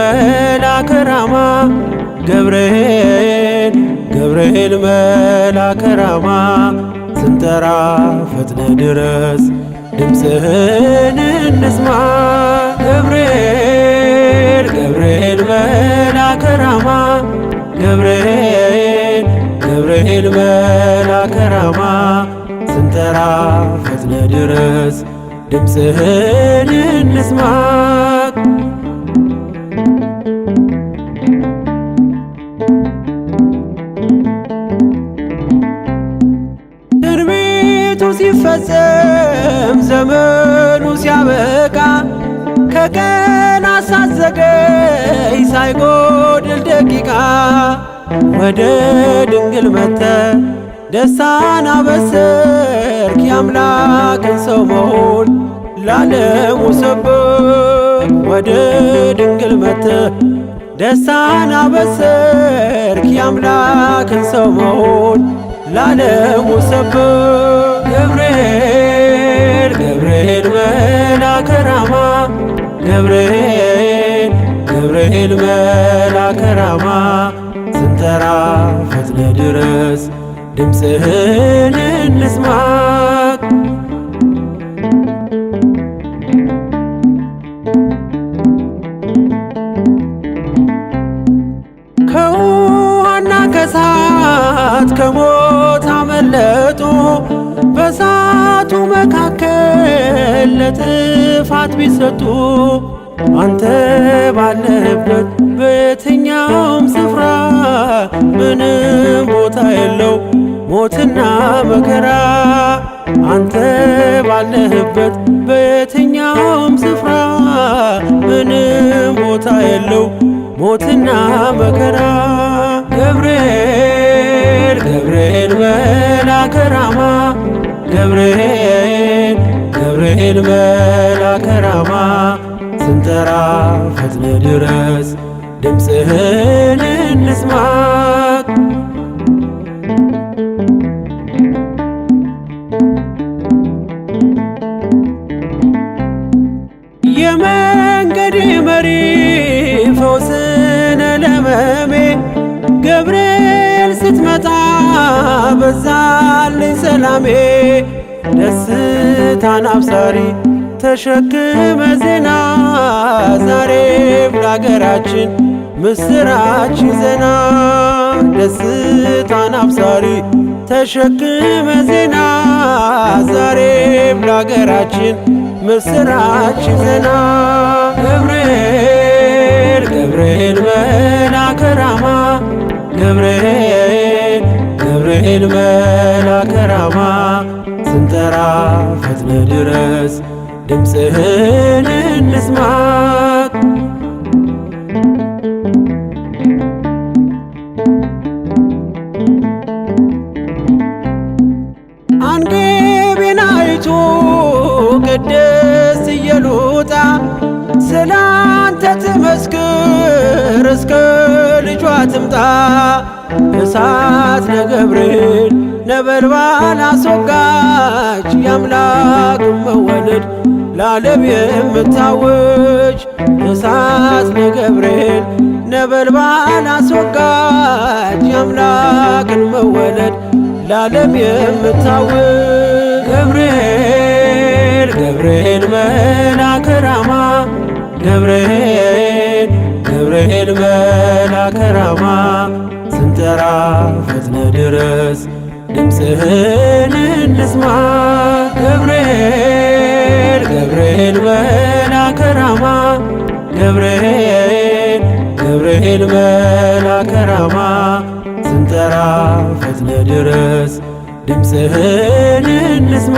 መልአከ ራማ ገብርኤል ገብርኤል መልአከ ራማ ስንጠራ ፈጥነ ድረስ ድምፅህን እንስማ። ገብርኤል ገብርኤል መልአከ ራማ ገብርኤል ገብርኤል መልአከ ራማ ስንጠራ ፈጥነ ድረስ ድምፅህን እንስማ። ትንቢቱ ሲፈጸም ዘመኑ ሲያበቃ ከቀናት ሳትዘገይ ሳይጎድል ደቂቃ ወደ ድንግል መጥተ ደስታን አበሰርክ የአምላክን ሰው መሆን ለዓለሙ ሰበክ። ወደ ድንግል መጥተ ደስታን አበሰርክ የአምላክን ሰው መሆን ለዓለሙ ሰበክ። ገብርኤል ገብርኤል መልአከ ራማ ገብርኤል ገብርኤል መልአከ ራማ ስንጠራ ፈጥነ ድረስ ድምፅህን እንስማ። ከውሃና ከእሳት ከሞት አመለጡ በእሳቱ መካከል ለጥፋት ቢሰጡ አንተ ባለህበት በየትኛውም ስፍራ ምንም ቦታ የለው ሞትና መከራ። አንተ ባለህበት በየትኛውም ስፍራ ምንም ቦታ የለው ሞትና መከራ። ገብርኤል ገብርኤል መልአከ ራማ ገብርኤል ገብርኤል መልአከ ራማ ስንጠራ ፈጥነ ድረስ ድምፅህን እንስማ። የመንገዴ መሪ ፈውስነ ለሕመሜ ገብርኤል ስትመጣ በዛልኝ ሰላሜ። ደስታን አብሳሪ ተሸክመ ዜና ዛሬም ለአገራችን ምስራች ዜና። ደስታን አብሳሪ ተሸክመ ዜና ዛሬም ለአገራችን ምስራች ዜና። ገብርኤል ገብርኤል መልአከ ራማ ገብርኤል ገብርኤል መልአከ ራማ ስንጠራ ፈጥነ ድረስ ድምፅህን እንስማ። አንጌቤናይቱ ቅድስት ኢየሉጣ ስላንተ ትመስክር እስከ ልጇ ትምጣ። እሳት ነገብርኤል ነበልባል አስወጋች የአምላክን መወለድ ለዓለም የምታውጅ። እሳት ነገብርኤል ነበልባል አስወጋች የአምላክን መወለድ ለዓለም የምታውጅ። ገብርኤል ገብርኤል መልአከ ራማ ገብርኤል ገብርኤል መልአከ ራማ ስንጠራ ፈጥነ ድረስ ድምፅህን እንስማ። ገብርኤል ገብርኤል መልአከ ራማ ገብርኤል ገብርኤል መልአከ ራማ ስንጠራ ፈጥነ ድረስ ድምፅህን እንስማ።